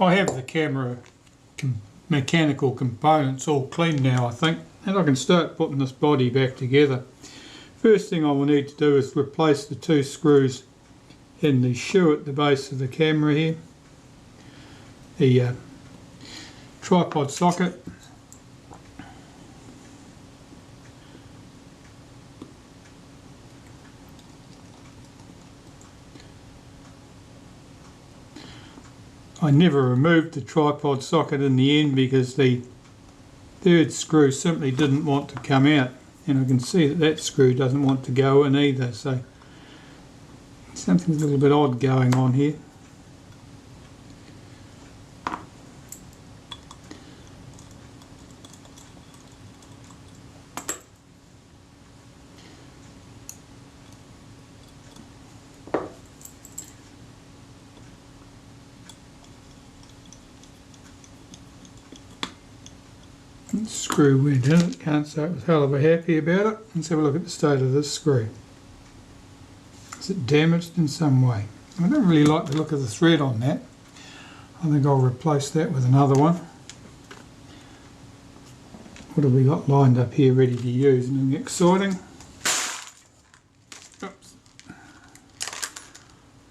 I have the camera mechanical components all clean now, I think, and I can start putting this body back together. First thing I will need to do is replace the two screws in the shoe at the base of the camera here. The tripod socket. I never removed the tripod socket in the end because the third screw simply didn't want to come out, and I can see that that screw doesn't want to go in either, so something's a little bit odd going on here. Screw went in it, can't say I was hell of a happy about it. Let's have a look at the state of this screw. Is it damaged in some way? I don't really like the look of the thread on that. I think I'll replace that with another one. What have we got lined up here ready to use? Anything exciting? Oops.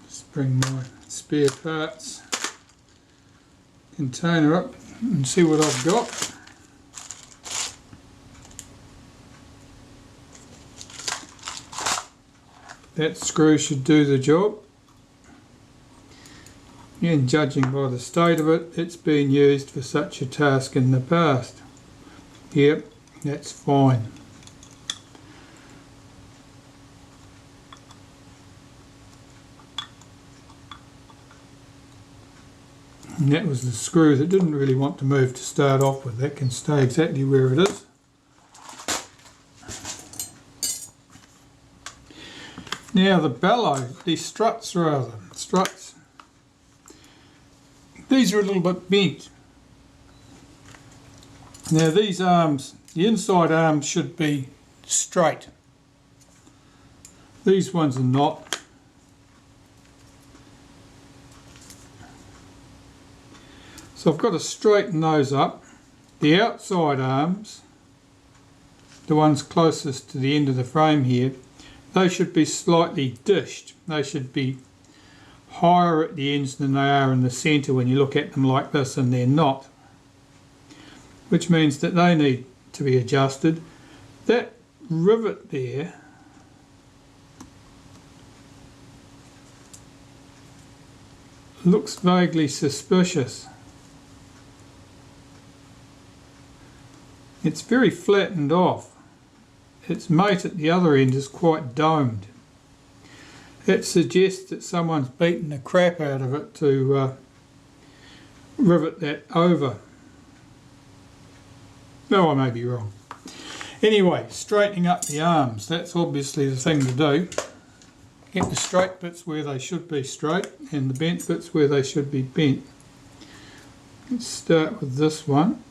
Just bring my spare parts container up and see what I've got. That screw should do the job, and judging by the state of it, it's been used for such a task in the past. Yep, that's fine. And that was the screw that didn't really want to move to start off with. That can stay exactly where it is. Now these struts, these are a little bit bent. Now these arms, the inside arms should be straight. These ones are not. So I've got to straighten those up. The outside arms, the ones closest to the end of the frame here, they should be slightly dished. They should be higher at the ends than they are in the centre when you look at them like this, and they're not. Which means that they need to be adjusted. That rivet there looks vaguely suspicious. It's very flattened off. Its mate at the other end is quite domed. It suggests that someone's beaten the crap out of it to rivet that over. No, I may be wrong. Anyway, straightening up the arms, that's obviously the thing to do. Get the straight bits where they should be straight and the bent bits where they should be bent. Let's start with this one.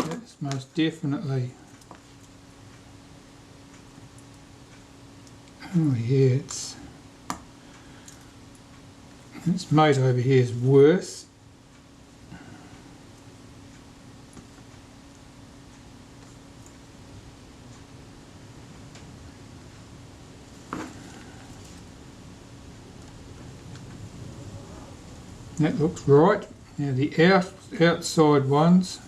That's most definitely... Oh yeah, its mate over here is worse. That looks right. Now the outside ones,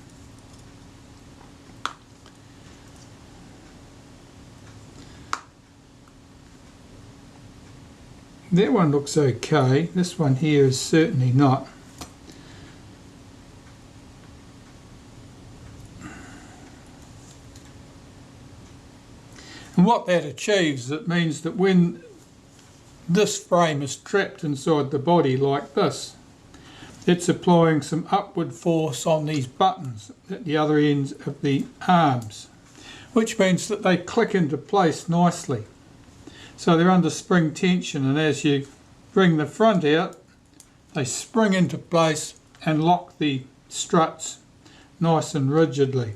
that one looks okay. This one here is certainly not. And what that achieves, it means that when this frame is trapped inside the body like this, it's applying some upward force on these buttons at the other ends of the arms, which means that they click into place nicely. So they're under spring tension, and as you bring the front out, they spring into place and lock the struts nice and rigidly.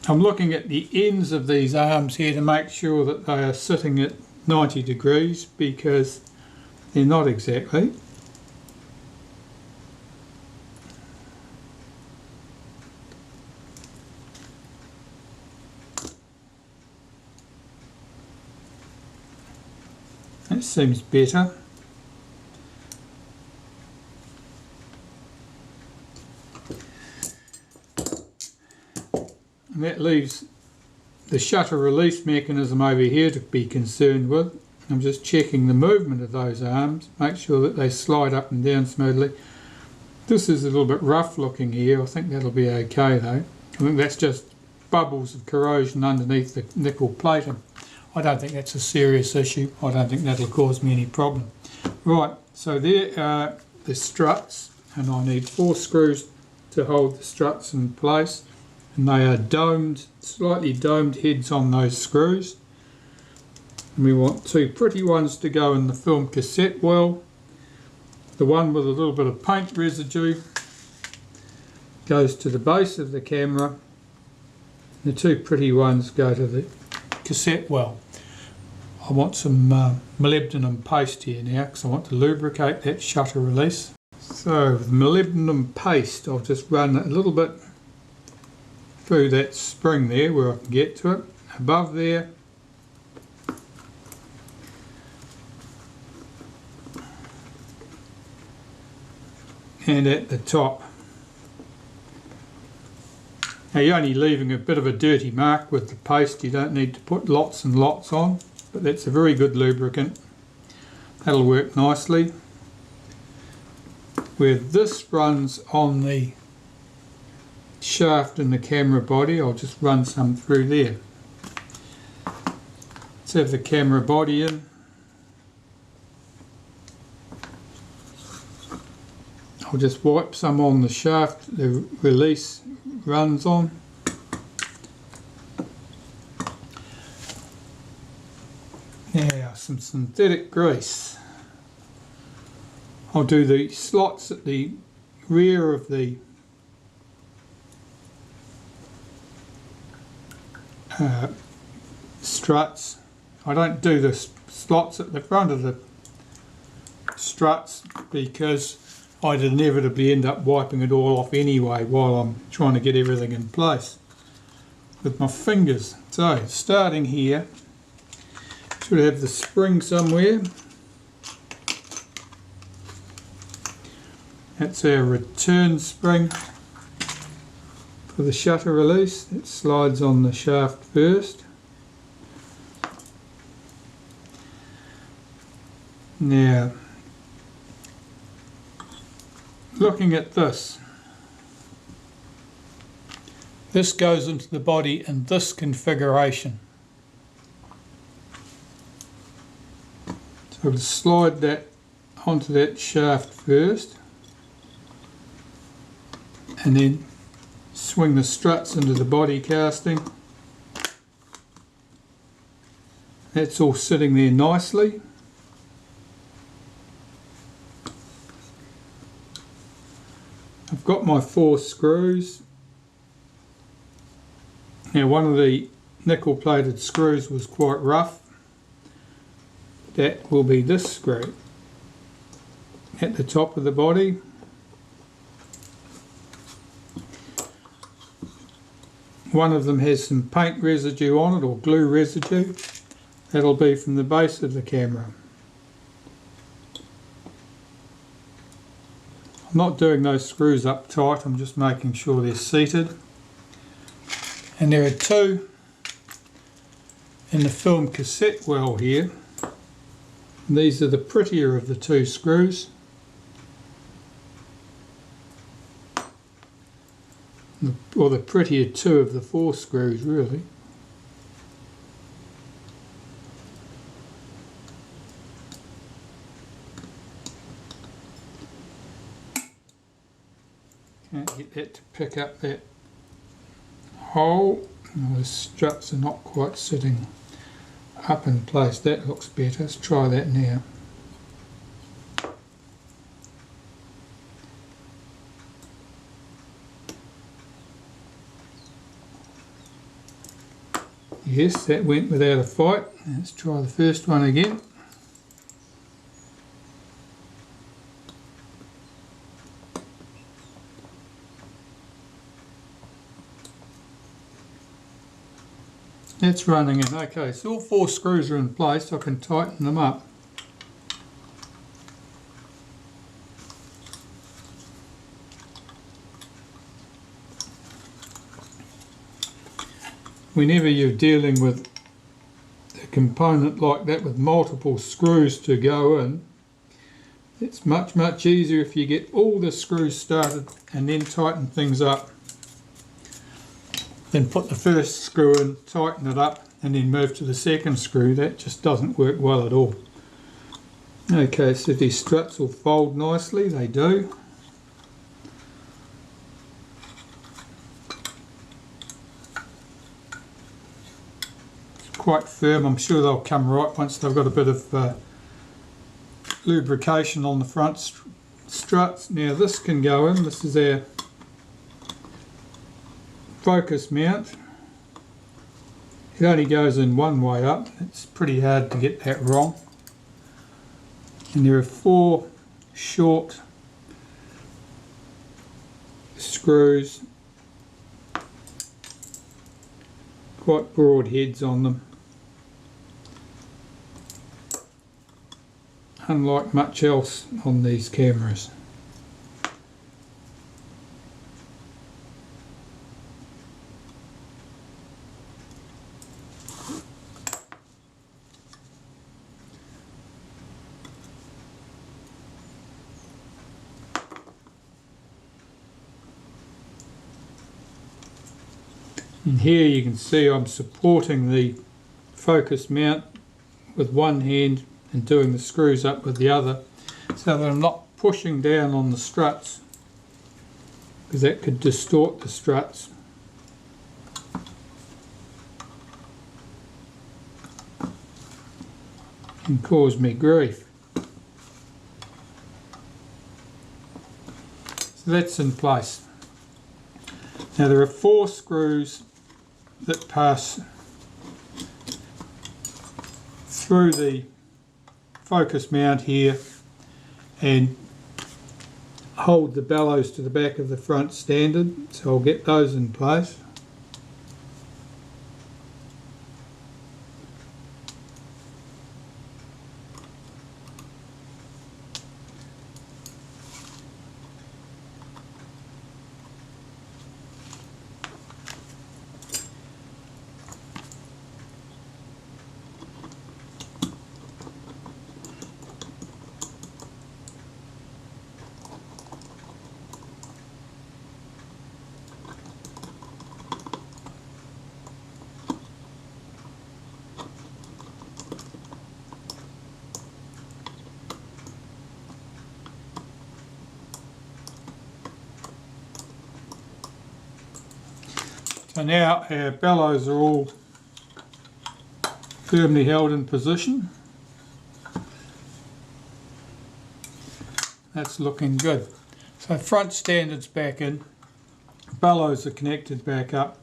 I'm looking at the ends of these arms here to make sure that they are sitting at 90 degrees because they're not exactly. That seems better. And that leaves the shutter release mechanism over here to be concerned with. I'm just checking the movement of those arms, make sure that they slide up and down smoothly. This is a little bit rough looking here. I think that'll be okay though. I think that's just bubbles of corrosion underneath the nickel plating. I don't think that's a serious issue. I don't think that'll cause me any problem. Right, so there are the struts, and I need 4 screws to hold the struts in place. And they are domed, slightly domed heads on those screws. And we want 2 pretty ones to go in the film cassette well. The one with a little bit of paint residue goes to the base of the camera. The 2 pretty ones go to the cassette well. I want some molybdenum paste here now because I want to lubricate that shutter release. So with molybdenum paste, I'll just run a little bit through that spring there where I can get to it. Above there, and at the top. Now you're only leaving a bit of a dirty mark with the paste. You don't need to put lots and lots on, but that's a very good lubricant. That'll work nicely. Where this runs on the shaft in the camera body, I'll just run some through there. Let's have the camera body in. I'll just wipe some on the shaft the release runs on. Now some synthetic grease. I'll do the slots at the rear of the struts. I don't do the slots at the front of the struts because I'd inevitably end up wiping it all off anyway while I'm trying to get everything in place with my fingers. So starting here, should have the spring somewhere. That's our return spring for the shutter release. It slides on the shaft first. Now, looking at this, this goes into the body in this configuration. So we'll slide that onto that shaft first and then swing the struts into the body casting. That's all sitting there nicely. I've got my 4 screws. Now one of the nickel plated screws was quite rough. That will be this screw at the top of the body. One of them has some paint residue on it, or glue residue. That'll be from the base of the camera. I'm not doing those screws up tight, I'm just making sure they're seated. And there are 2 in the film cassette well here. And these are the prettier of the 2 screws. Or the prettier 2 of the 4 screws, really. Can't get that to pick up that hole. Oh, the struts are not quite sitting up in place. That looks better. Let's try that now. Yes, that went without a fight. Let's try the first one again. It's running in. Okay, so all 4 screws are in place. I can tighten them up. Whenever you're dealing with a component like that with multiple screws to go in, it's much easier if you get all the screws started and then tighten things up. Then put the first screw in, tighten it up, and then move to the second screw. That just doesn't work well at all. Okay, so these struts will fold nicely, they do. It's quite firm. I'm sure they'll come right once they've got a bit of lubrication on the front struts. Now this can go in. This is our focus mount. It only goes in one way up. It's pretty hard to get that wrong. And there are 4 short screws, quite broad heads on them, unlike much else on these cameras. And here you can see I'm supporting the focus mount with one hand and doing the screws up with the other, so that I'm not pushing down on the struts, because that could distort the struts. And cause me grief. So that's in place. Now there are 4 screws that pass through the focus mount here and hold the bellows to the back of the front standard, so I'll get those in place. So now our bellows are all firmly held in position. That's looking good. So front standard's back in, bellows are connected back up,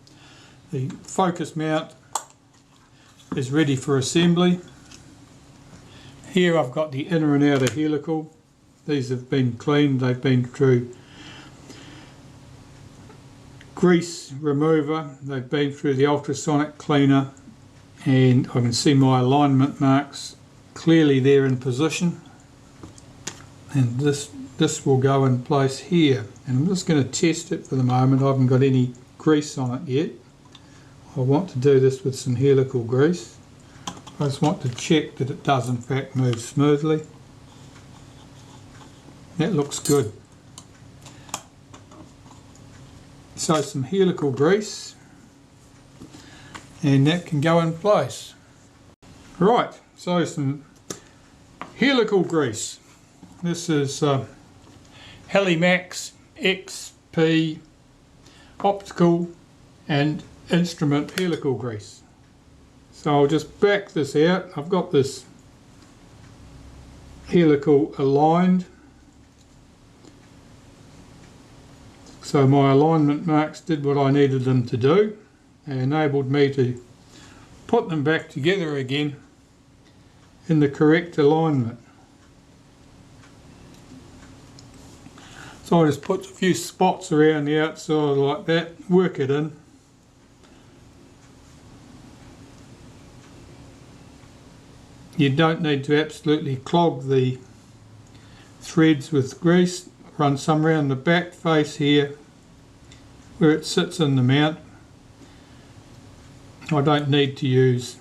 the focus mount is ready for assembly. Here I've got the inner and outer helical. These have been cleaned, they've been through grease remover, they've been through the ultrasonic cleaner, and I can see my alignment marks clearly there in position, and this will go in place here. And I'm just going to test it for the moment. I haven't got any grease on it yet. I want to do this with some helical grease. I just want to check that it does in fact move smoothly. That looks good. So some helical grease, and that can go in place. Right, so some helical grease. This is Helimax XP optical and instrument helical grease. So I'll just back this out. I've got this helical aligned. So my alignment marks did what I needed them to do. They enabled me to put them back together again in the correct alignment. So I just put a few spots around the outside like that, work it in. You don't need to absolutely clog the threads with grease. Run some around the back face here where it sits in the mount. I don't need to use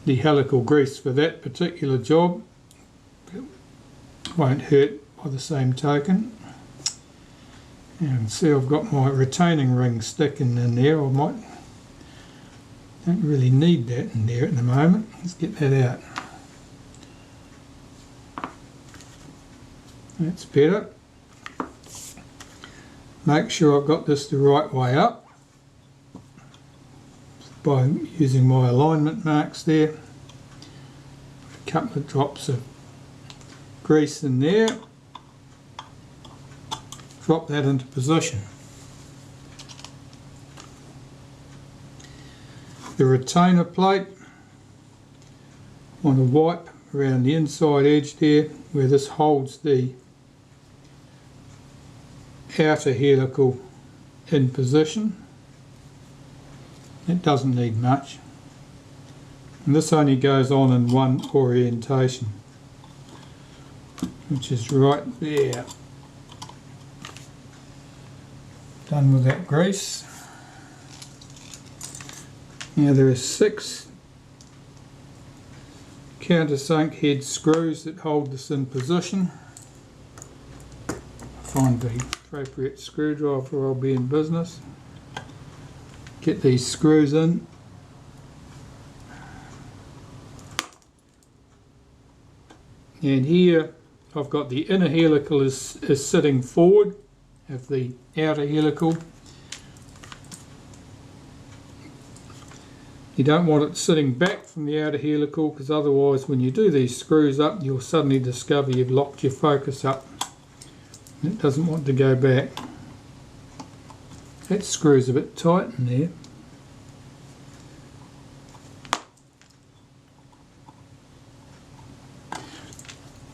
the helical grease for that particular job. It won't hurt by the same token. And see, I've got my retaining ring sticking in there. Don't really need that in there at the moment. Let's get that out. That's better. Make sure I've got this the right way up by using my alignment marks there. A couple of drops of grease in there. Drop that into position. The retainer plate, I want to wipe around the inside edge there where this holds the outer helical in position. It doesn't need much, and this only goes on in one orientation, which is right there. Done with that grease. Now there are 6 countersunk head screws that hold this in position. Find the appropriate screwdriver, I'll be in business. Get these screws in. And here I've got the inner helical is sitting forward of the outer helical. You don't want it sitting back from the outer helical, because otherwise when you do these screws up you'll suddenly discover you've locked your focus up. It doesn't want to go back. That screw's a bit tight in there.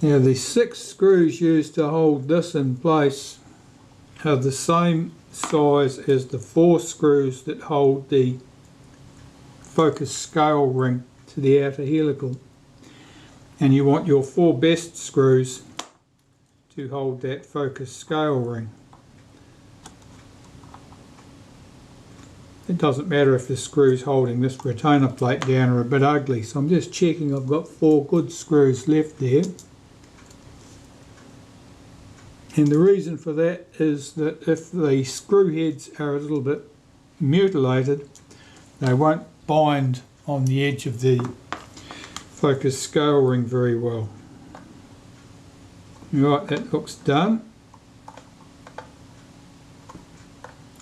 Now the 6 screws used to hold this in place are the same size as the 4 screws that hold the focus scale ring to the outer helical, and you want your 4 best screws to hold that focus scale ring. It doesn't matter if the screws holding this retainer plate down are a bit ugly, so I'm just checking I've got 4 good screws left there. And the reason for that is that if the screw heads are a little bit mutilated, they won't bind on the edge of the focus scale ring very well. Right, that looks done.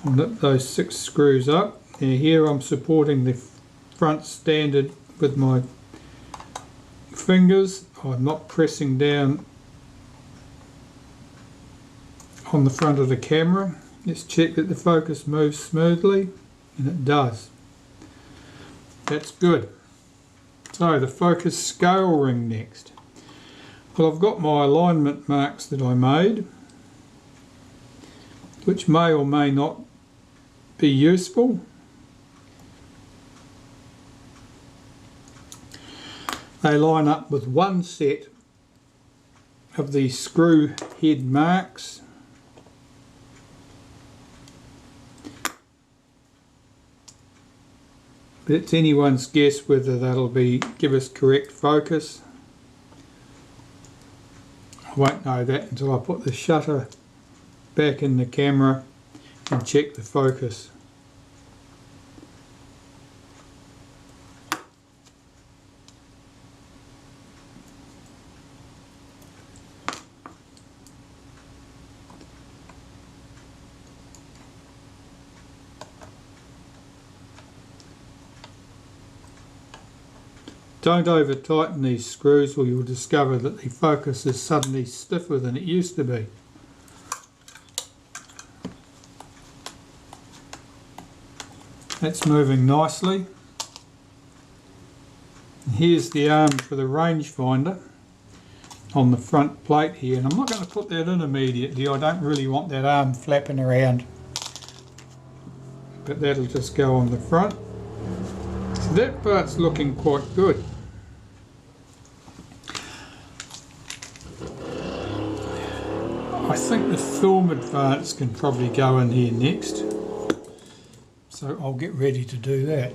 I'll nip those 6 screws up. Now here I'm supporting the front standard with my fingers. I'm not pressing down on the front of the camera. Just check that the focus moves smoothly, and it does. That's good. So the focus scale ring next. Well, I've got my alignment marks that I made, which may or may not be useful. They line up with one set of the screw head marks. But it's anyone's guess whether that'll give us correct focus. I won't know that until I put the shutter back in the camera and check the focus. Don't over tighten these screws or you'll discover that the focus is suddenly stiffer than it used to be. That's moving nicely. Here's the arm for the rangefinder on the front plate here, and I'm not going to put that in immediately. I don't really want that arm flapping around, but that'll just go on the front. So that part's looking quite good. I think the film advance can probably go in here next, so I'll get ready to do that.